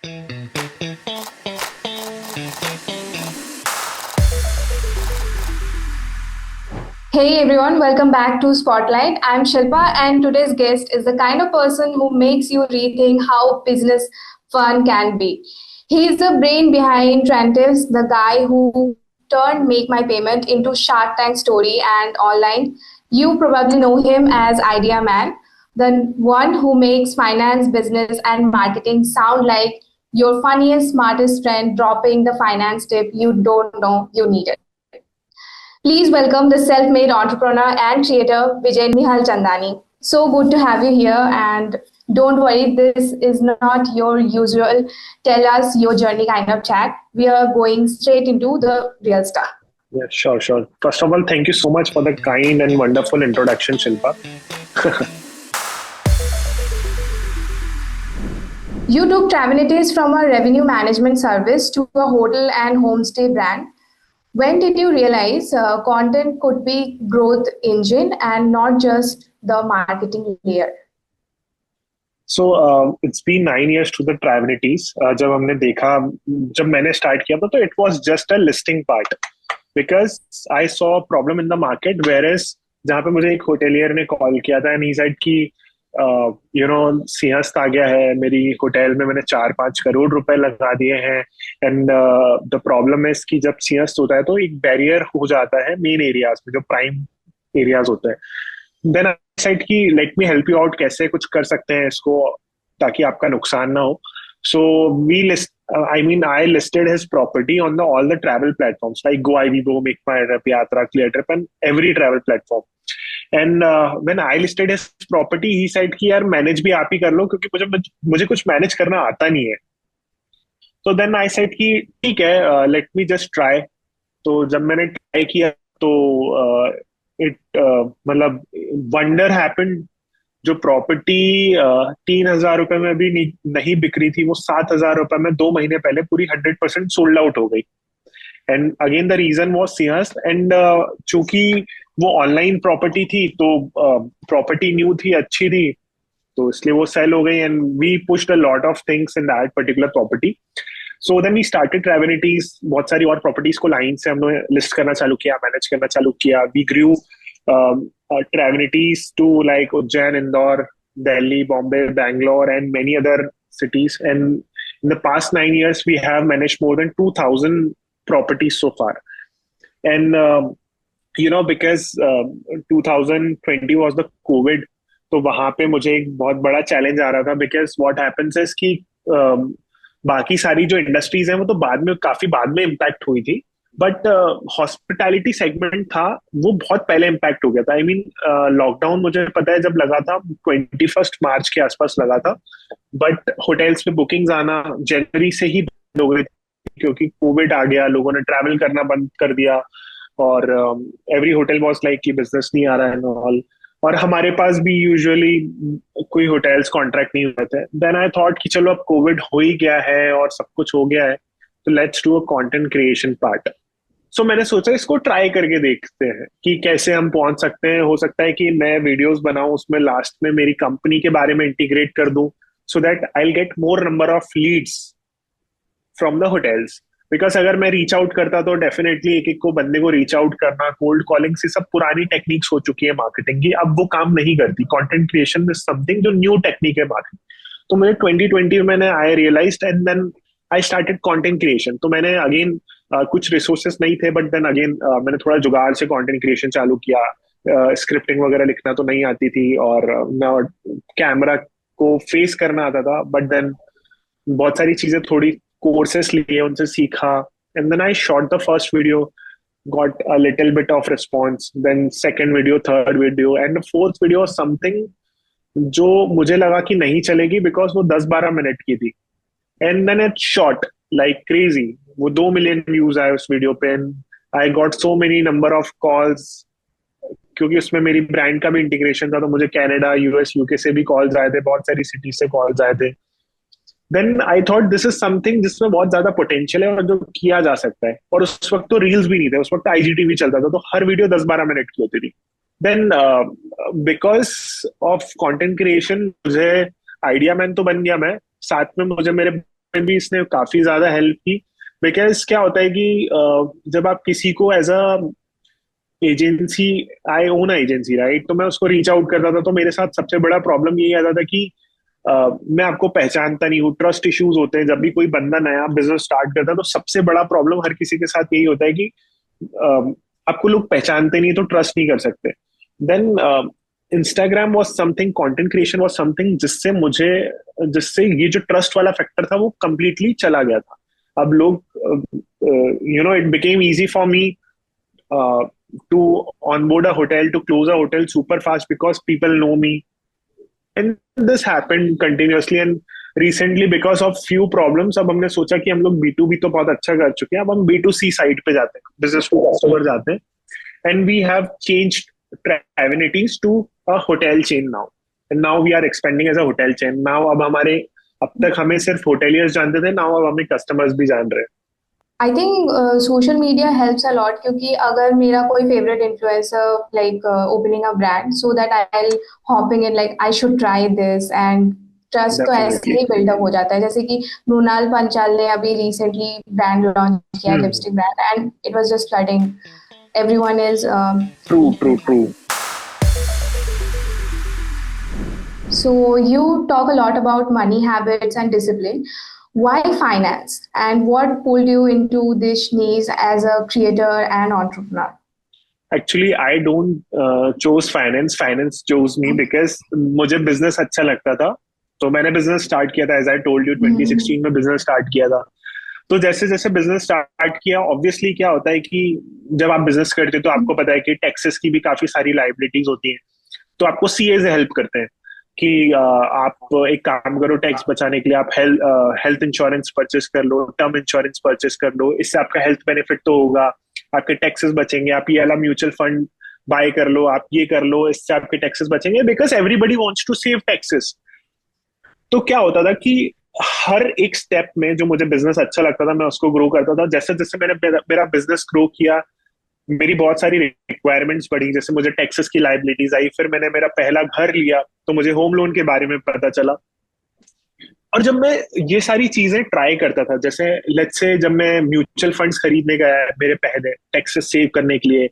Hey everyone, welcome back to Spotlight. I'm Shilpa, and today's guest is the kind of person who makes you rethink how business fun can be. He's the brain behind Trantives, the guy who turned Make My Payment into Shark Tank story and online. You probably know him as Idea Man, the one who makes finance, business, and marketing sound like your funniest, smartest friend dropping the finance tip you don't know you needed. Please welcome the self-made entrepreneur and creator Vijay Nihal Chandani. So good to have you here, and don't worry, this is not your usual tell us your journey kind of chat. We are going straight into the real stuff. Yeah, sure, sure. First of all, thank you so much for the kind and wonderful introduction, Shilpa. You took Travanities from a revenue management service to a hotel and homestay brand. When did you realize content could be growth engine and not just the marketing layer? So it's been 9 years to the Travanities. जब हमने देखा, जब मैंने start किया था, तो it was just a listing part because I saw a problem in the market. Whereas जहाँ पे मुझे एक होटेलियर ने कॉल किया था and he said कि सिंहस्थ आ गया है मेरी होटल में, मैंने 4-5 करोड़ रुपए लगा दिए हैं एंड द प्रॉब्लम है कि जब सिंहस्थ होता है तो एक बैरियर हो जाता है मेन एरियाज में, जो प्राइम एरियाज होते हैं। देन आई सेड कि let me help you out, कैसे कुछ कर सकते हैं इसको ताकि आपका नुकसान ना हो। So we list I listed his property on all the travel platforms like GoIbibo, Make My Trip, Yatra, ClearTrip, and every travel platform. And when I listed his property, he said कि यार manage भी आप ही कर लो क्योंकि मुझे कुछ manage करना आता नहीं है। तो देन आई सेड कि ठीक है, लेट मी जस्ट ट्राई। तो जब मैंने ट्राई किया तो इट मतलब वंडर हैपेंड। जो प्रॉपर्टी 3,000 रुपए में भी नहीं बिक रही थी, वो 7,000 रुपए में 2 महीने पहले पूरी 100% सोल्ड आउट हो गई। And again the reason was Simhastha. And चूंकि वो ऑनलाइन प्रॉपर्टी थी तो प्रॉपर्टी न्यू थी, अच्छी थी, तो इसलिए वो सेल हो गई and we pushed a lot of things in that particular property. So then we started Travenities. बहुत सारी और प्रॉपर्टीज को लाइन से हमने लिस्ट करना चालू किया, मैनेज करना चालू किया। We grew Travenities to like Ujjain, Indore, Delhi, Bombay, Bangalore and many other cities. And in the past 9 years, we have managed more than 2,000 properties so far. And because 2020 was the COVID, तो वहां पे मुझे एक बहुत बड़ा चैलेंज आ रहा था बिकॉज व्हाट हैपेंस इज कि बाकी सारी जो इंडस्ट्रीज हैं वो तो काफी बाद में इम्पैक्ट हुई थी, बट हॉस्पिटैलिटी सेगमेंट था वो बहुत पहले इम्पैक्ट हो गया था। लॉकडाउन मुझे पता है जब लगा था 21 मार्च के आसपास लगा था, बट होटल्स पे बुकिंग्स आना जनवरी से ही बंद हो गई क्योंकि कोविड आ गया, लोगों ने ट्रैवल करना बंद कर दिया और एवरी होटल वाज लाइक कि बिजनेस नहीं आ रहा है ऑल। और हमारे पास भी यूजुअली कोई होटल्स कॉन्ट्रैक्ट नहीं हुए थे। देन आई थॉट कि चलो अब कोविड हो ही गया है और सब कुछ हो गया है तो let's do a content creation part. So मैंने सोचा इसको ट्राई करके देखते हैं कि कैसे हम पहुंच सकते हैं। हो सकता है कि मैं वीडियोस बनाऊं, उसमें लास्ट में मेरी कंपनी के बारे में इंटीग्रेट कर दूं so that I will get more number of leads from the hotels. Because अगर मैं रीच आउट करता तो डेफिनेटली एक एक को बंदे को रीच आउट करना, कोल्ड कॉलिंग से सब पुरानी टेक्निक्स हो चुकी है मार्केटिंग की, अब वो काम नहीं करती। कंटेंट क्रिएशन इज समथिंग जो न्यू टेक्निक है मार्केटिंग। तो मुझे 2020 में मैंने I realised and then I started content creation. तो मैंने अगेन कुछ रिसोर्सेस नहीं थे, बट देन अगेन मैंने थोड़ा जुगाड़ से कंटेंट क्रिएशन चालू किया। स्क्रिप्टिंग वगैरह लिखना तो नहीं आती थी और कैमरा को फेस करना आता था, बट देन बहुत सारी चीजें थोड़ी कोर्सेस लिए, उनसे सीखा and then I shot the first video, got a little bit of response, then second video, third video and fourth video something जो मुझे लगा कि नहीं चलेगी बिकॉज वो 10-12 मिनट की थी and then it shot like crazy. वो 2 मिलियन व्यूज आए उस वीडियो पे and I got so many number of calls क्योंकि उसमें मेरी ब्रांड का भी इंटीग्रेशन था, तो मुझे कनाडा, यूएस, यूके से भी कॉल्स आए थे, बहुत सारी सिटीज से कॉल्स आए थे। Then I thought this is something जिसमें बहुत ज्यादा पोटेंशियल है और जो किया जा सकता है। और उस वक्त तो रील्स भी नहीं थे, उस वक्त आईजीटीवी चलता था, तो हर वीडियो 10-12 मिनट की होती थी। Then because of content creation मुझे आइडिया मैन तो बन गया मैं, साथ में मुझे मेरे में भी इसने काफी ज्यादा हेल्प की। बिकॉज क्या होता है कि जब आप किसी को as a agency, I own agency right, तो मैं उसको रीच आउट करता था, तो मेरे साथ सबसे बड़ा प्रॉब्लम यही आता था कि मैं आपको पहचानता नहीं हूँ, ट्रस्ट इश्यूज होते हैं। जब भी कोई बंदा नया बिजनेस स्टार्ट करता है तो सबसे बड़ा प्रॉब्लम हर किसी के साथ यही होता है कि आपको लोग पहचानते नहीं तो ट्रस्ट नहीं कर सकते। Then Instagram was something, content creation was something जिससे ये जो ट्रस्ट वाला फैक्टर था वो कंप्लीटली चला गया था। अब लोग, it became easy for me to onboard a hotel, to close a hotel super fast because people know me. And this happened continuously, and recently because of few problems अब हमने सोचा कि हम लोग B2B तो बहुत अच्छा कर चुके हैं, अब हम B2C साइड पे जाते हैं, बिजनेस टू कस्टमर जाते हैं। And we have changed Travenities to a hotel chain now, and now we are expanding as a hotel chain now. अब हमारे, अब तक हमें सिर्फ होटेलियर्स जानते थे, नाउ अब हमें कस्टमर्स भी जान रहे हैं। I think social media helps a lot, क्योंकि अगर मेरा कोई favourite influencer like opening a brand, so that I will hopping in like I should try this, and trust तो ऐसे डेफिनेटली। ही बिल्डअप हो जाता है। जैसे कि मृणाल पंचाल ने अभी रिसेंटली ब्रांड लॉन्च किया, hmm. Lipstick brand, and it was just flooding, everyone is true true true. so you talk a lot about money habits and discipline. Why finance, and what pulled you into this niche as a creator and entrepreneur? Actually I don't chose finance, finance chose me because मुझे business अच्छा लगता था। तो मैंने business start किया था, as I told you Hmm. 2016 में business start किया था। तो जैसे जैसे बिजनेस स्टार्ट किया, ऑब्वियसली क्या होता है कि जब आप बिजनेस करते हो तो आपको पता है कि टैक्सेस की भी काफी सारी लाइबिलिटीज होती हैं। तो आपको सीए से हेल्प करते हैं कि आप एक काम करो, टैक्स बचाने के लिए आप हेल्थ इंश्योरेंस परचेस कर लो, टर्म इंश्योरेंस परचेस कर लो, इससे आपका हेल्थ बेनिफिट तो होगा, आपके टैक्सेस बचेंगे। आप ये वाला म्यूचुअल फंड बाय कर लो, आप ये कर लो, इससे आपके टैक्सेस बचेंगे, because everybody wants to save taxes. तो क्या होता था कि हर एक स्टेप में जो मुझे बिजनेस अच्छा लगता था मैं उसको ग्रो करता था। जैसे जैसे मैंने मेरा बिजनेस ग्रो किया, मेरी बहुत सारी रिक्वायरमेंट्स बढ़ी, जैसे मुझे टैक्सेस की लाइबिलिटीज आई, फिर मैंने मेरा पहला घर लिया तो मुझे होम लोन के बारे में पता चला। और जब मैं ये सारी चीजें ट्राई करता था, जैसे लेट्स से जब मैं म्यूचुअल फंड्स खरीदने गया मेरे पहले टैक्सेस सेव करने के लिए,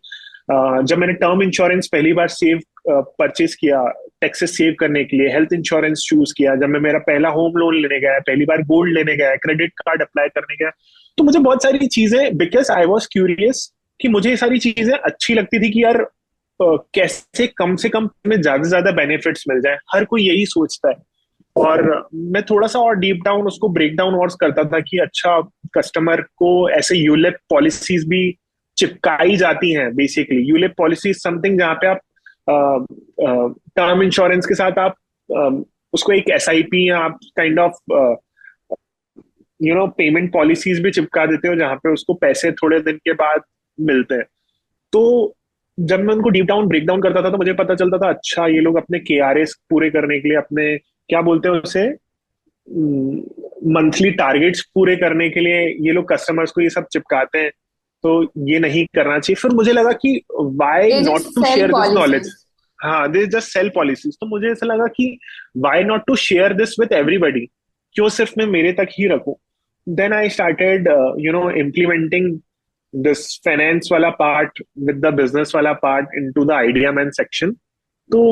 जब मैंने टर्म इंश्योरेंस पहली बार सेव परचेज किया टैक्सेस सेव करने के लिए, हेल्थ इंश्योरेंस चूज किया, जब मैं मेरा पहला होम लोन लेने गया, पहली बार गोल्ड लेने गया, क्रेडिट कार्ड अप्लाई करने गया, तो मुझे बहुत सारी चीजें, बिकॉज आई वॉज क्यूरियस कि मुझे ये सारी चीजें अच्छी लगती थी कि यार कैसे कम से कम में ज्यादा से ज्यादा बेनिफिट्स मिल जाए, हर कोई यही सोचता है। और मैं थोड़ा सा और डीप डाउन उसको ब्रेक डाउन और करता था कि अच्छा, कस्टमर को ऐसे यूलिप पॉलिसीज भी चिपकाई जाती हैं। बेसिकली यूलिप पॉलिसी समथिंग जहाँ पे आप टर्म इंश्योरेंस के साथ आप उसको एक एसआईपी या आप काइंड ऑफ पेमेंट पॉलिसीज भी चिपका देते हो, जहाँ पे उसको पैसे थोड़े दिन के बाद मिलते हैं। तो जब मैं उनको डीप डाउन ब्रेक डाउन करता था तो मुझे पता चलता था अच्छा, ये लोग अपने केआरएस पूरे करने के लिए, अपने क्या बोलते हैं उसे, मंथली टारगेट्स पूरे करने के लिए ये लोग कस्टमर्स को ये सब चिपकाते हैं। तो ये नहीं करना चाहिए। फिर मुझे लगा कि why They not just to sell share this knowledge. policies. हाँ, दे जस्ट सेल पॉलिसीज। तो मुझे ऐसा लगा कि why not to share this with everybody, क्यों सिर्फ मैं मेरे तक ही रखूं। Then I started implementing this finance वाला पार्ट विद द बिजनेस वाला part into the idea man section. तो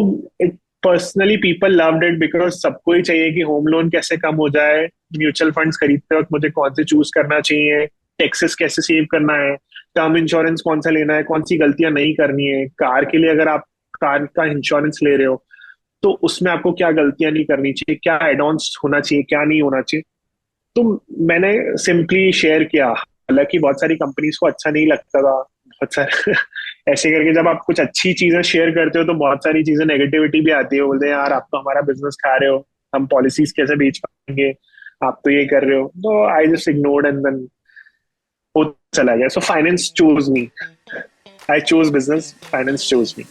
it personally people loved it because सबको ही चाहिए कि होम लोन कैसे कम हो जाए, म्यूचुअल फंड्स खरीदते वक्त मुझे कौन से चूज करना चाहिए, टैक्सेस कैसे सेव करना है, टर्म इंश्योरेंस कौन सा लेना है, कौन सी गलतियां नहीं करनी है, कार के लिए अगर आप कार का इंश्योरेंस ले रहे हो तो उसमें आपको क्या गलतियां नहीं करनी चाहिए, क्या एड ऑन्स होना चाहिए, क्या नहीं होना चाहिए। तो मैंने सिंपली शेयर किया। हालांकि बहुत सारी कंपनीज को अच्छा नहीं लगता था, बहुत सारे ऐसे करके जब आप कुछ अच्छी चीजें शेयर करते हो तो बहुत सारी चीजें नेगेटिविटी भी आती है, बोलते हैं यार आप तो हमारा बिजनेस खा रहे हो, हम पॉलिसीज कैसे बेच पाएंगे, आप तो ये कर रहे हो। तो I just ignored and then वो चला गया। So finance choose me, I choose business, finance choose me.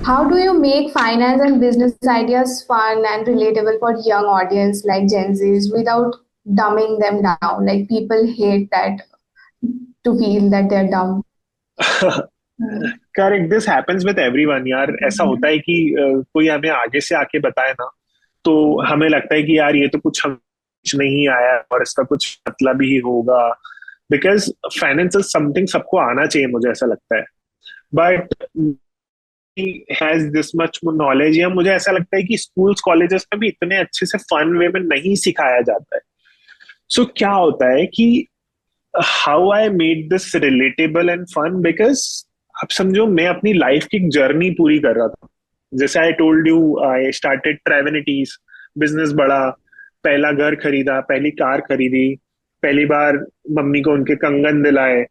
How do you make finance and business ideas fun and relatable for young audience like Gen Zs without dumbing them down? Like people hate that, to feel that they're dumb. Hmm. Correct, this happens with everyone यार। ऐसा होता है कि कोई हमें आगे से आके बताए ना तो हमें लगता है कि यार ये तो कुछ हम नहीं आया और इसका कुछ मतलब ही होगा, बिकॉज फाइनेंस इज समथिंग सबको आना चाहिए, मुझे ऐसा लगता है। But has this much knowledge, या मुझे ऐसा लगता है कि स्कूल्स कॉलेजेस में भी इतने अच्छे से फन वे में नहीं सिखाया जाता है। सो क्या होता है कि how I made this relatable and fun, because आप समझो मैं अपनी लाइफ की जर्नी पूरी कर रहा था। जैसे I told you, I started Travenities, business बढ़ा, पहला घर खरीदा, पहली कार खरीदी, पहली बार मम्मी को उनके कंगन दिलाए,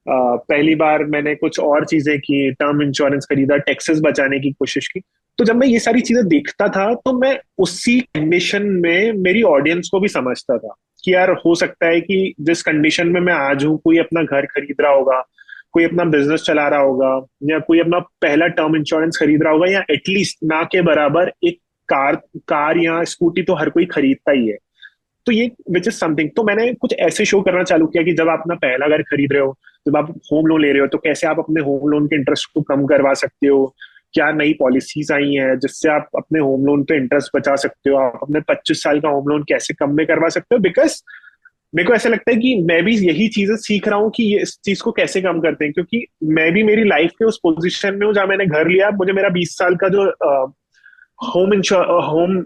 पहली बार मैंने कुछ और चीजें की, टर्म इंश्योरेंस खरीदा, टैक्सेस बचाने की कोशिश की। तो जब मैं ये सारी चीजें देखता था तो मैं उसी कंडीशन में मेरी ऑडियंस को भी समझता था कि यार हो सकता है कि जिस कंडीशन में मैं आज हूँ, कोई अपना घर खरीद रहा होगा, कोई अपना बिजनेस चला रहा होगा, या कोई अपना पहला टर्म इंश्योरेंस खरीद रहा होगा, या एटलीस्ट ना के बराबर एक कार कार या स्कूटी तो हर कोई खरीदता ही है। तो ये विच इज समथिंग, तो मैंने कुछ ऐसे शो करना चालू किया कि जब आप अपना पहला घर खरीद रहे हो, जब आप होम लोन ले रहे हो, तो कैसे आप अपने होम लोन के इंटरेस्ट को कम करवा सकते हो, क्या नई पॉलिसीज आई हैं जिससे आप अपने होम लोन पे इंटरेस्ट बचा सकते हो, आप अपने 25 साल का होम लोन कैसे कम में करवा सकते हो। बिकॉज मेरे को ऐसा लगता है कि मैं भी यही चीजें सीख रहा हूँ कि ये इस चीज को कैसे कम करते हैं, क्योंकि मैं भी मेरी लाइफ के उस पोजीशन में हूँ जहां मैंने घर लिया, मुझे मेरा 20 साल का जो होम इंश्योर होम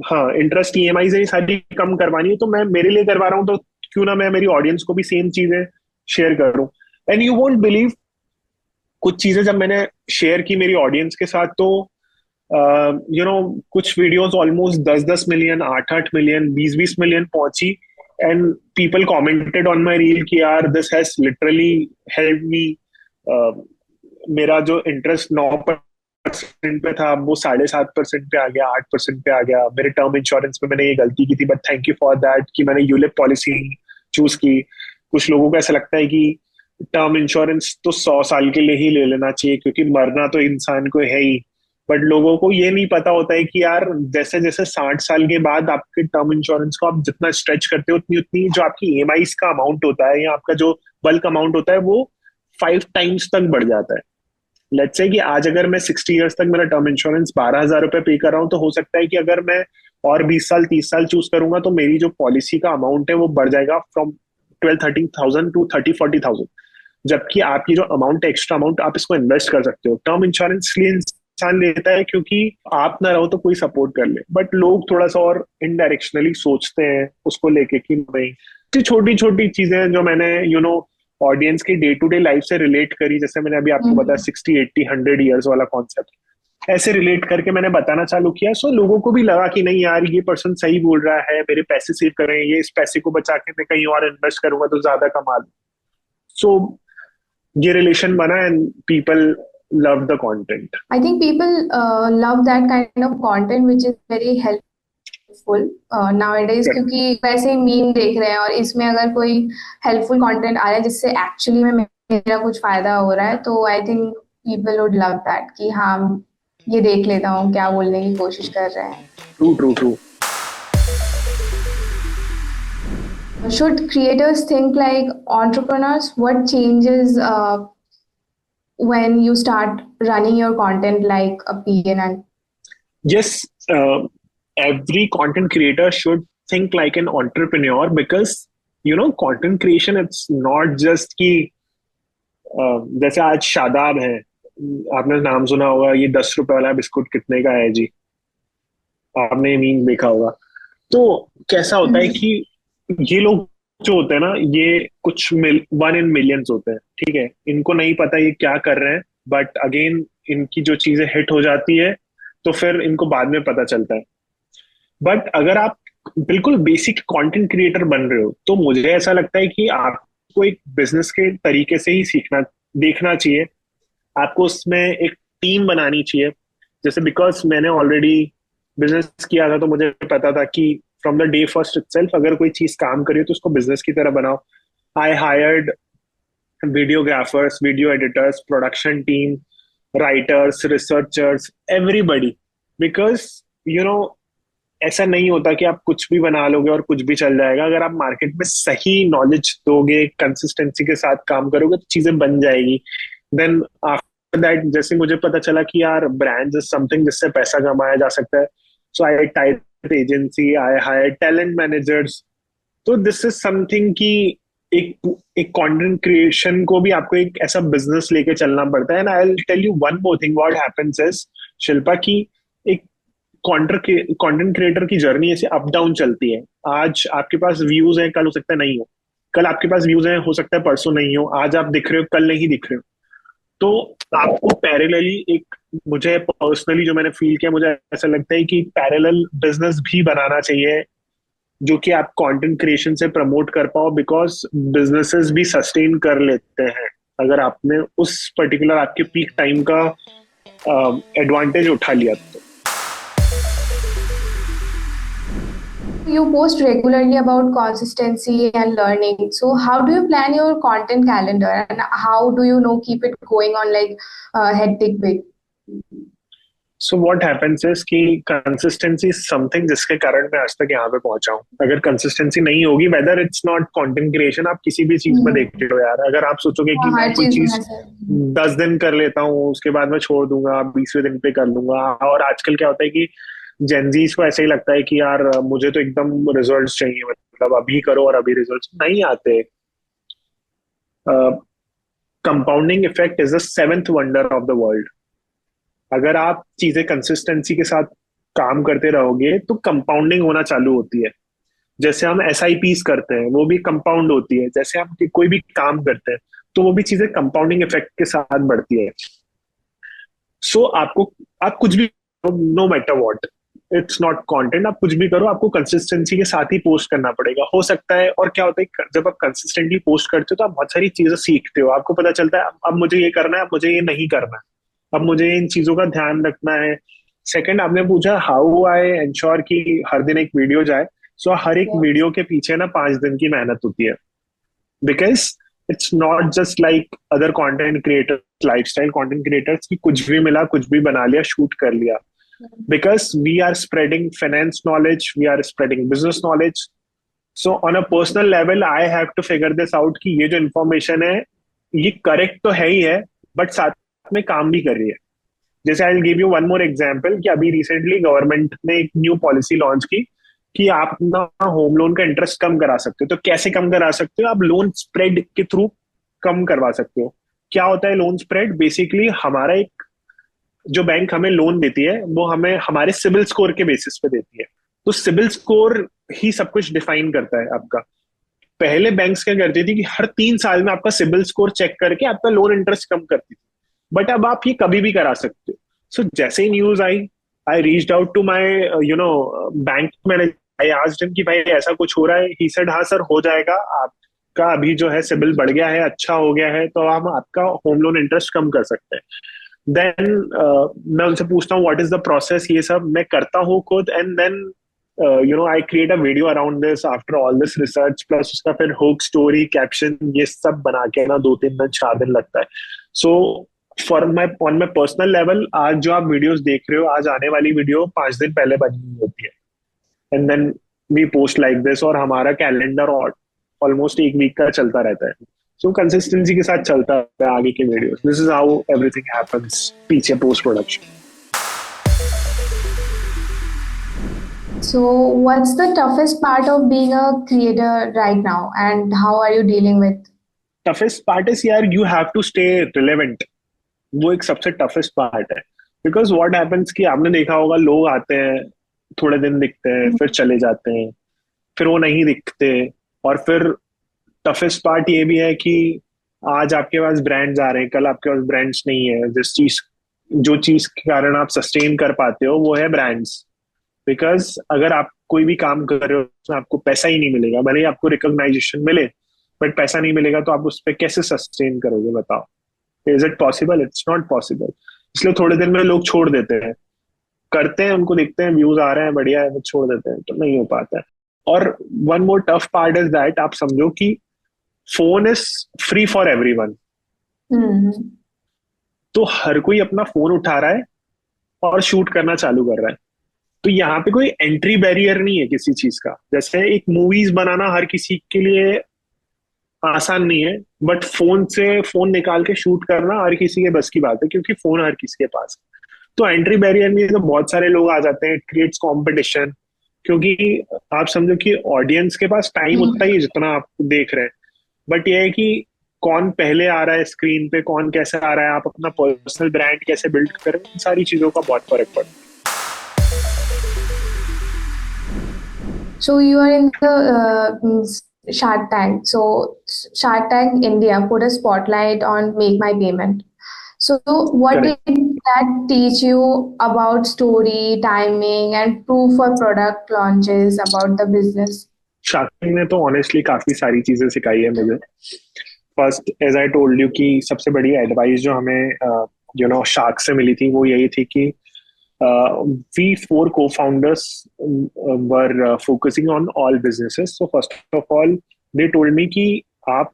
हाँ इंटरेस्ट ईएमआई से सारी कम करवानी है, तो मैं मेरे लिए करवा रहा हूँ, तो क्यों ना मैं मेरी ऑडियंस को भी सेम चीजें शेयर करूं। एंड यू वोंट बिलीव, कुछ चीजें जब मैंने शेयर की मेरी ऑडियंस के साथ, तो कुछ videos almost 10-10 million, 8-8 million, 20-20 million पहुंची। And people commented on my reel कि यार this has literally help me, मेरा जो इंटरेस्ट 9% पे था वो 7.5% पे आ गया, 8% पे आ गया। मेरे टर्म इंश्योरेंस में मैंने ये गलती की थी, but thank you for that कि मैंने यूलिप पॉलिसी चूज की। कुछ लोगों को ऐसा लगता है कि टर्म इंश्योरेंस तो 100 साल के लिए ही ले लेना चाहिए क्योंकि मरना तो इंसान को है ही। बट लोगों को ये नहीं पता होता है कि यार जैसे जैसे 60 साल के बाद आपके टर्म इंश्योरेंस को आप जितना स्ट्रेच करते हो, उतनी उतनी जो आपकी ईएमआई का अमाउंट होता है या आपका जो बल्क अमाउंट होता है वो 5 टाइम्स तक बढ़ जाता है। लेट्स से कि आज अगर मैं 60 ईयर्स तक मेरा टर्म इंश्योरेंस 12,000 रुपए पे कर रहा हूँ, तो हो सकता है कि अगर मैं और 20 साल 30 साल चूज करूंगा तो मेरी जो पॉलिसी का अमाउंट है वो बढ़ जाएगा फ्रॉम 12-13 थाउजेंड टू 30-40 थाउजेंड। जबकि आपकी जो अमाउंट है, एक्स्ट्रा अमाउंट, आप इसको इन्वेस्ट कर सकते हो। टर्म इंश्योरेंस लिए इंसान लेता है क्योंकि आप ना रहो तो कोई सपोर्ट कर ले, बट लोग थोड़ा सा और इनडायरेक्शनली सोचते हैं उसको लेके कि नहीं। छोटी छोटी चीजें जो मैंने ऑडियंस की डे टू डे लाइफ से रिलेट करी, जैसे मैंने अभी आपको बताया 60-80-100 ईयर्स वाला कॉन्सेप्ट, ऐसे रिलेट करके मैंने बताना चालू किया। सो लोगों को भी लगा कि नहीं यार ये पर्सन सही बोल रहा है, मेरे पैसे सेव करें, ये इस पैसे को बचा के मैं कहीं और इन्वेस्ट करूंगा तो ज्यादा कमा लूं। सो ये रिलेशन बना and people love the content. I think people love that kind of content which is very helpful nowadays, क्योंकि वैसे ही मीम देख रहे हैं और इसमें अगर कोई हेल्पफुल कंटेंट आ रहा है जिससे एक्चुअली में मेरा कुछ फायदा हो रहा है, तो I think people would love that कि हाँ ये देख लेता हूँ क्या बोलने की कोशिश कर रहे हैं। True true true. Should creators think like entrepreneurs? What changes when you start running your content like a PN? Yes, every content creator should think like an entrepreneur because content creation, it's not just कि जैसे आज शादाब है, आपने नाम सुना होगा, ये 10 रुपए वाला बिस्कुट कितने का है जी, आपने मीम देखा होगा। तो कैसा होता है कि ये लोग जो होते हैं ना, ये कुछ 1 in millions होते हैं, ठीक है, इनको नहीं पता ये क्या कर रहे हैं, बट अगेन इनकी जो चीजें हिट हो जाती है तो फिर इनको बाद में पता चलता है। बट अगर आप बिल्कुल बेसिक कंटेंट क्रिएटर बन रहे हो तो मुझे ऐसा लगता है कि आपको एक बिजनेस के तरीके से ही सीखना देखना चाहिए। आपको उसमें एक टीम बनानी चाहिए। जैसे बिकॉज मैंने ऑलरेडी बिजनेस किया था तो मुझे पता था कि from the day first itself अगर कोई चीज काम करिए तो उसको बिजनेस की तरह बनाओ। I hired videographers, video editors, production team, writers, researchers, everybody, because ऐसा नहीं होता कि आप कुछ भी बना लोगे और कुछ भी चल जाएगा। अगर आप मार्केट में सही नॉलेज दोगे, कंसिस्टेंसी के साथ काम करोगे तो चीजें बन जाएगी। देन आफ्टर दैट जैसे मुझे पता चला कि यार ब्रांड्स इज समथिंग जिससे पैसा कमाया जा सकता है, So I tied with agency, I hired talent managers. तो दिस इज समथिंग कि एक एक कंटेंट क्रिएशन को भी आपको एक ऐसा बिजनेस लेके चलना पड़ता है. And I will tell you one more thing what happens is, Shilpa, की एक कंटेंट क्रिएटर की जर्नी ऐसे अप डाउन चलती है. आज आपके पास व्यूज हैं, कल हो सकता है नहीं हो. कल आपके पास व्यूज हैं, हो सकता है परसों नहीं हो. आज आप दिख रहे हो, कल नहीं दिख रहे हो. तो आपको पैरेलली एक, मुझे पर्सनली जो मैंने फील किया, मुझे ऐसा लगता है कि पैरेलल बिजनेस भी बनाना चाहिए जो कि आप कंटेंट क्रिएशन से प्रमोट कर पाओ, बिकॉज बिजनेसेस भी सस्टेन कर लेते हैं अगर आपने उस पर्टिकुलर आपके पीक टाइम का एडवांटेज उठा लिया तो. You post regularly about consistency and learning. So, how do you plan your content calendar, and how do you know keep it going on like hectic way? So what happens is कि consistency something जिसके कारण मैं आज तक यहाँ पे पहुंचा हूँ. अगर कंसिस्टेंसी नहीं होगी, whether it's not content creation, आप किसी भी चीज में देखते हो यार. अगर आप सोचोगे कि मैं कोई चीज 10 दिन कर लेता हूँ, उसके बाद मैं छोड़ दूंगा, 20वें दिन पे कर लूंगा. और आजकल क्या होता है कि जेनजीज को ऐसे ही लगता है कि यार मुझे तो एकदम रिजल्ट्स चाहिए, मतलब अभी करो और अभी रिजल्ट्स नहीं आते. Compounding effect is the seventh wonder of the world. अगर आप चीजें कंसिस्टेंसी के साथ काम करते रहोगे तो कंपाउंडिंग होना चालू होती है. जैसे हम SIPs करते हैं, वो भी कंपाउंड होती है. जैसे हम कोई भी काम करते हैं तो वो भी चीजें कंपाउंडिंग इफेक्ट के साथ बढ़ती है. सो आपको, आप कुछ भी, no matter what, it's not content, आप कुछ भी करो, आपको कंसिस्टेंसी के साथ ही पोस्ट करना पड़ेगा. हो सकता है, और क्या होता है जब आप कंसिस्टेंटली पोस्ट करते हो तो आप बहुत सारी चीजें सीखते हो. आपको पता चलता है अब मुझे ये करना है, अब मुझे ये नहीं करना है, अब मुझे इन चीजों का ध्यान रखना है. सेकंड, आपने पूछा हाउ आई एंश्योर कि हर दिन एक वीडियो जाए. सो हर एक वीडियो के पीछे ना 5 दिन की मेहनत होती है. Because it's not just like other content creators, lifestyle content creators की कुछ भी मिला, कुछ भी बना लिया, शूट कर लिया. Because we are spreading finance knowledge, we are spreading business knowledge. So on a personal level, I have to figure this out कि ये जो information है ये correct तो है ही है, but साथ में काम भी कर रही है. जैसे I'll give you one more example कि अभी recently government ने एक new policy launch की कि आप ना होम लोन का इंटरेस्ट कम करा सकते हो. तो कैसे कम करा सकते हो? आप लोन स्प्रेड के थ्रू कम करवा सकते हो. क्या होता है लोन स्प्रेड? बेसिकली हमारा एक, जो बैंक हमें लोन देती है वो हमें हमारे सिबिल स्कोर के बेसिस पे देती है. तो सिबिल स्कोर ही सब कुछ डिफाइन करता है आपका. पहले बैंक्स क्या करती थी कि हर 3 साल में आपका सिबिल स्कोर चेक करके आपका लोन इंटरेस्ट कम करती थी. बट अब आप ये कभी भी करा सकते हो. सो जैसे ही न्यूज आई reached out to my bank manager. I asked him कि भाई ऐसा कुछ हो रहा है. ही सेड हाँ सर, हो जाएगा. आपका अभी जो है सिबिल बढ़ गया है, अच्छा हो गया है, तो हम आपका होम लोन इंटरेस्ट कम कर सकते हैं. देन मैं उनसे पूछता हूँ व्हाट इज द प्रोसेस. ये सब मैं करता हूँ खुद. And then I create a video around this after all this research, plus उसका फिर हुक, स्टोरी, कैप्शन, ये सब बना के ना 2-3 दिन 4 दिन लगता है. So for my, on my personal level, आज जो आप वीडियोस देख रहे हो, आज आने वाली वीडियो 5 दिन पहले बनी हुई होती है. And then we post like this, और हमारा कैलेंडर ऑलमोस्ट 1 वीक का चलता रहता है. सो कंसिस्टेंसी के साथ चलता है आगे के videos. This is how everything happens पीछे post production. So, what's the toughest part of being a creator right now, and how are you dealing with? Toughest part is यार, you have to stay relevant. वो एक सबसे toughest part है. Because what happens कि आपने देखा होगा, लोग आते हैं, थोड़े दिन दिखते हैं, फिर चले जाते हैं, फिर वो नहीं दिखते. और फिर टफेस्ट पार्ट ये भी है कि आज आपके पास ब्रांड्स आ रहे हैं, कल आपके पास ब्रांड्स नहीं है. जो चीज के कारण आप सस्टेन कर पाते हो वो है ब्रांड्स. बिकॉज अगर आप कोई भी काम कर रहे हो उसमें आपको पैसा ही नहीं मिलेगा, भले ही आपको रिकॉग्नाइजेशन मिले, बट पैसा नहीं मिलेगा तो आप उस पर कैसे सस्टेन करोगे? बताओ. Is it possible? It's not possible. इसलिए थोड़े दिन में लोग छोड़ देते हैं. करते हैं, उनको देखते हैं व्यूज आ रहे हैं, बढ़िया है, वो छोड़ देते हैं. तो नहीं हो पाता है. और one more tough part is that, आप समझो कि phone is free for everyone. तो हर कोई अपना फोन उठा रहा है और शूट करना चालू कर रहा है. तो यहाँ पे कोई एंट्री बैरियर नहीं है किसी चीज का. जैसे एक मूवीज बनाना हर किसी के लिए आसान नहीं है, बट फोन से फोन निकाल के शूट करना हर किसी के बस की बात है, क्योंकि फोन हर किसी के पास है. तो एंट्री बैरियर में तो बहुत सारे लोग आ जाते हैं, इट क्रिएट्स कंपटीशन, क्योंकि आप समझो कि ऑडियंस के पास टाइम उतना ही है जितना आप देख रहे हैं। बट ये है कि कौन पहले आ रहा है स्क्रीन पे, कौन कैसे आ रहा है, आप अपना पर्सनल ब्रांड कैसे बिल्ड करें, इन सारी चीजों का बहुत फर्क पड़ता है। So you are in the Shark Tank. So Shark Tank India put a spotlight on Make My Payment. So what did correct. that teach you about story, timing, and proof for product launches about the business? Shark ने तो honestly काफी सारी चीजें सिखाई है मुझे। First, as I told you, कि सबसे बड़ी एडवाइस जो हमें शार्क से मिली थी वो यही थी कि we four co-founders were focusing on all businesses. So first of all, they told me कि आप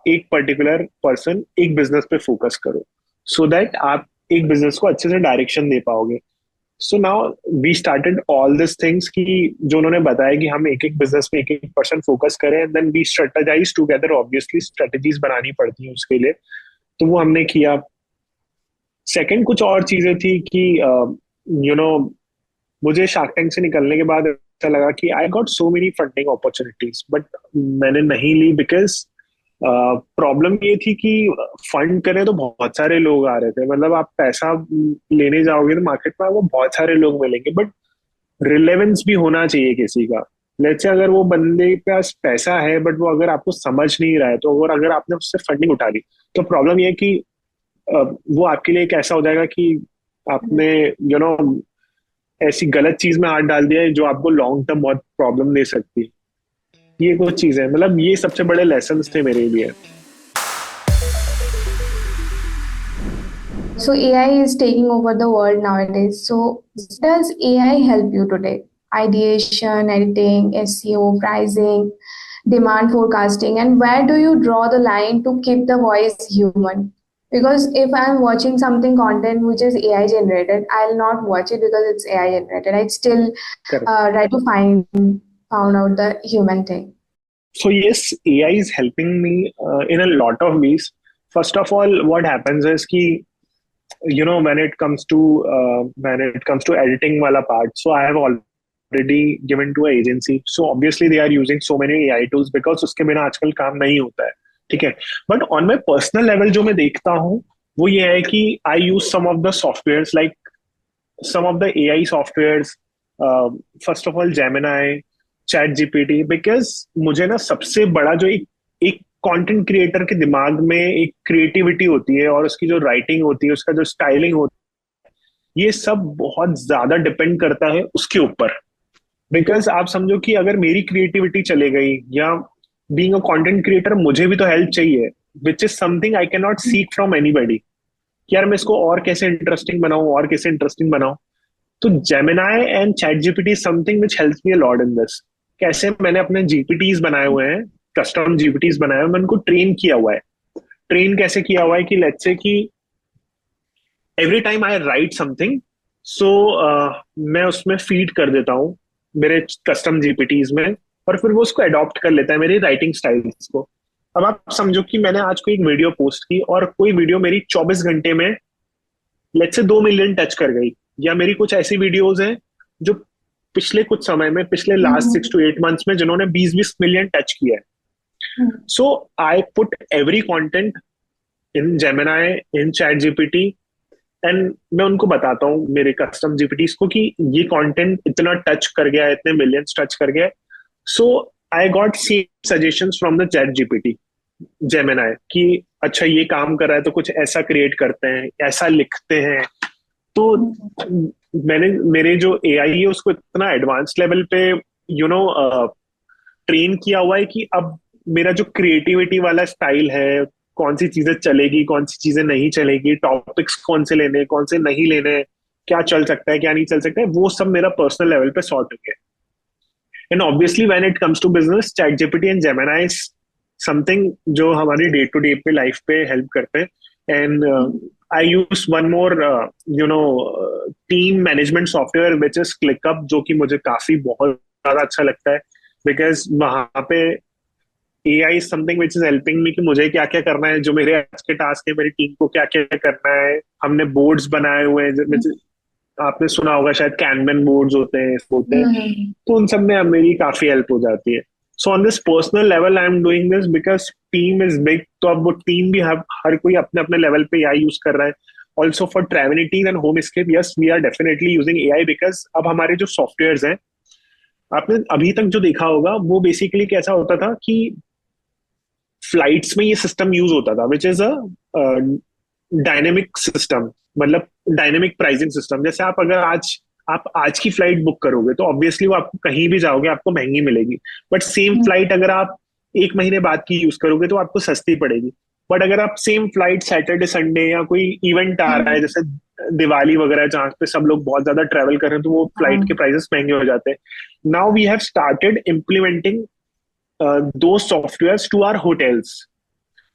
एक पर्टिकुलर पर्सन एक बिजनेस पे फोकस करो, सो दैट आप एक बिजनेस को अच्छे से डायरेक्शन दे पाओगे। So now we started all this things कि जो उन्होंने बताया कि हम एक एक बिजनेस पे एक एक पर्सन फोकस करें, then we strategize together. Obviously strategies बनानी पड़ती है उसके लिए, तो वो हमने किया। सेकंड, कुछ और चीजें थी कि यू नो मुझे शार्क टैंक से निकलने के बाद ऐसा लगा कि आई got so many funding opportunities, but मैंने नहीं ली बिकॉज प्रॉब्लम ये थी कि फंड करें तो बहुत सारे लोग आ रहे थे। मतलब आप पैसा लेने जाओगे तो मार्केट में आपको बहुत सारे लोग मिलेंगे, बट रिलेवेंस भी होना चाहिए किसी का। लेट्स से अगर वो बंदे के पास पैसा है बट वो अगर आपको समझ नहीं रहा है, तो अगर आपने उससे फंडिंग उठा ली, तो प्रॉब्लम ये है कि वो आपके लिए एक ऐसा हो जाएगा कि आपने ऐसी गलत चीज में हाथ डाल दिया है जो आपको लॉन्ग टर्म बहुत प्रॉब्लम दे सकती है। ये कुछ चीजें, मतलब ये सबसे बड़े लेसन थे मेरे लिए। So AI is taking over the world nowadays. So does AI help you today? Ideation, editing, SEO, pricing, demand forecasting, and where do you draw the line to keep the voice human? Because if I'm watching something content which is AI generated, I'll not watch it because it's AI generated. I'd still Correct. try to found out the human thing. So yes, AI is helping me in a lot of ways. First of all, what happens is कि when it comes to editing wala part, so I have already given to an agency. So obviously they are using so many AI tools because उसके बिना आजकल काम नहीं होता है, ठीक है। But on my personal level जो मैं देखता हूँ वो ये है कि I use some of the softwares, like some of the AI softwares, first of all Gemini, chat GPT, because मुझे ना सबसे बड़ा जो एक कंटेंट क्रिएटर के दिमाग में एक क्रिएटिविटी होती है और उसकी जो राइटिंग होती है, उसका जो स्टाइलिंग होती है, ये सब बहुत ज्यादा डिपेंड करता है उसके ऊपर। बिकॉज आप समझो कि अगर मेरी क्रिएटिविटी चले गई, या बीइंग अ कंटेंट क्रिएटर मुझे भी तो हेल्प चाहिए, which is something I can not seek from anybody, कि यार मैं इसको और कैसे इंटरेस्टिंग बनाऊं, और कैसे इंटरेस्टिंग बनाऊं। तो Gemini and chat GPT something which helps me a lot in this. कैसे मैंने अपने जीपीटीज बनाए हुए हैं, कस्टम जीपीटीज बनाए हुए, मैं उनको ट्रेन किया हुआ है। ट्रेन कैसे किया हुआ है कि लेट्स से कि every time I write something, so मैं उसमें फीड कर देता हूँ मेरे कस्टम जीपीटीज में, और फिर वो उसको अडॉप्ट कर लेता है मेरी राइटिंग स्टाइल्स को। अब आप समझो कि मैंने आज कोई एक वीडियो पोस्ट की और कोई वीडियो मेरी 24 घंटे में लेट्स से 2 मिलियन टच कर गई, या मेरी कुछ ऐसी वीडियोज हैं जो पिछले कुछ समय में, पिछले लास्ट 6 to 8 मंथ्स में, जिन्होंने 20-20 मिलियन टच किया है। So I put every content in Gemini, in chat GPT, and मैं उनको बताता हूँ मेरे कस्टम जीपीटीज को कि ये कंटेंट इतना टच कर गया है, इतने मिलियंस टच कर गया। So I got same suggestions from the chat GPT, Gemini, कि अच्छा ये काम कर रहा है तो कुछ ऐसा क्रिएट करते हैं, ऐसा लिखते हैं। तो मैंने मेरे जो एआई है उसको इतना एडवांस लेवल पे ट्रेन किया हुआ है कि अब मेरा जो क्रिएटिविटी वाला स्टाइल है, कौन सी चीजें चलेगी, कौन सी चीजें नहीं चलेगी, टॉपिक्स कौन से लेने, कौन से नहीं लेने, क्या चल सकता है क्या नहीं चल सकता है, वो सब मेरा पर्सनल लेवल पे सॉर्ट हो गया। And obviously when it comes to business, chat GPT and Gemini is something जो हमारी डे टू डे पे लाइफ पे हेल्प करते हैं। And I use one more team management software which is ClickUp, जो कि मुझे काफी बहुत ज्यादा अच्छा लगता है, बिकॉज वहां पे AI is something which is helping me कि मुझे क्या क्या करना है, जो मेरे आज के टास्क है, मेरी टीम को क्या क्या करना है। हमने बोर्ड्स बनाए हुए हैं आपने सुना होगा शायद, कैनमैन बोर्ड्स होते हैं, Hmm. तो उन सब में अब मेरी काफी हेल्प हो जाती है. So on this personal level I am doing this because team is big. तो अब वो टीम भी हर कोई अपने अपने लेवल पे एआई यूज कर रहा है. Also for Travelities and home scape, yes we are definitely using AI because अब हमारे जो सॉफ्टवेयर हैं, आपने अभी तक जो देखा होगा वो बेसिकली कैसा होता था कि फ्लाइट्स में ये सिस्टम यूज होता था which is a dynamic system. मतलब डायनेमिक प्राइसिंग सिस्टम. जैसे आप आज की फ्लाइट बुक करोगे तो ऑब्वियसली वो आपको कहीं भी जाओगे आपको महंगी मिलेगी. बट सेम फ्लाइट अगर आप एक महीने बाद की यूज करोगे तो आपको सस्ती पड़ेगी. बट अगर आप सेम फ्लाइट सैटरडे संडे या कोई इवेंट आ रहा है जैसे दिवाली वगैरह जहाँ पे सब लोग बहुत ज्यादा ट्रेवल कर रहे हैं तो वो फ्लाइट के प्राइसेस महंगे हो जाते हैं. Now we have started implementing those softwares to our hotels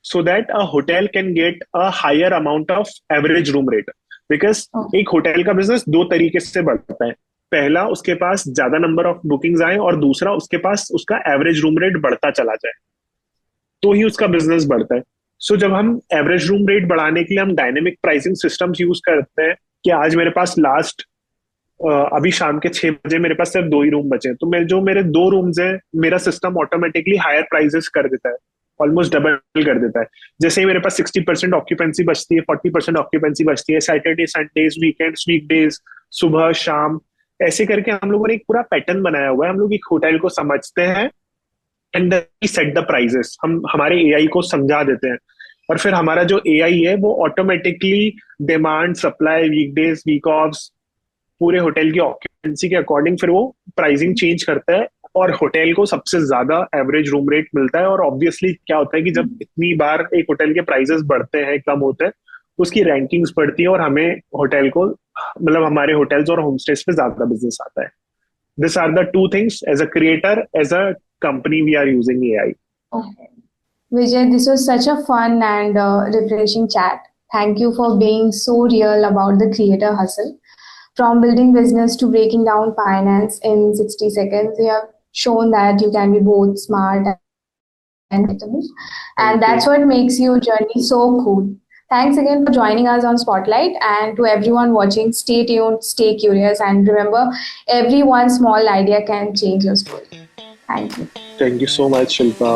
so that a hotel can get a higher amount of average room rate. Because एक होटल का बिजनेस दो तरीके से बढ़ता है. पहला, उसके पास ज्यादा नंबर ऑफ बुकिंग्स आए, और दूसरा उसके पास उसका एवरेज रूम रेट बढ़ता चला जाए, तो ही उसका बिजनेस बढ़ता है. सो जब हम एवरेज रूम रेट बढ़ाने के लिए हम डायनेमिक प्राइसिंग सिस्टम्स यूज करते हैं कि आज मेरे पास अभी शाम के 6 बजे मेरे पास सिर्फ 2 ही रूम बचे हैं, तो मेरे 2 रूम्स हैं, मेरा सिस्टम ऑटोमेटिकली हायर प्राइजेस कर देता है, ऑलमोस्ट डबल कर देता है. जैसे ही मेरे पास 60% ऑक्यूपेंसी बचती है, 40% ऑक्यूपेंसी बचती है, सैटरडे संडेज वीकेंड्स वीकडेज, सुबह शाम, ऐसे करके हम लोगों ने एक पूरा पैटर्न बनाया हुआ है. हम लोग एक होटल को समझते हैं एंड सेट द प्राइजेस. हम हमारे एआई को समझा देते हैं, और फिर हमारा जो एआई है वो automatically demand supply weekdays week offs पूरे होटल की ऑक्यूपेंसी के अकॉर्डिंग फिर वो प्राइसिंग चेंज करता है, और होटल को सबसे ज्यादा एवरेज रूम रेट मिलता है. और ऑब्वियसली क्या होता है कि जब इतनी बार एक होटल के प्राइसेस बढ़ते हैं, कम होते हैं, उसकी रैंकिंग्स बढ़ती है, और हमें होटल को, मतलब हमारे होटल्स और होम स्टेज पे ज्यादा बिजनेस आता है. This are the two things. As a creator, as a company, we are using AI. Okay. Vijay, this was such a fun and refreshing chat. Thank you for being so real about the creator hustle. From building business to breaking down finance in 60 seconds, you have shown that you can be both smart and relatable. And that's what makes your journey so cool. Thanks again for joining us on Spotlight. And to everyone watching, stay tuned, stay curious, and remember, every one small idea can change your story. Thank you. Thank you so much, Shilpa.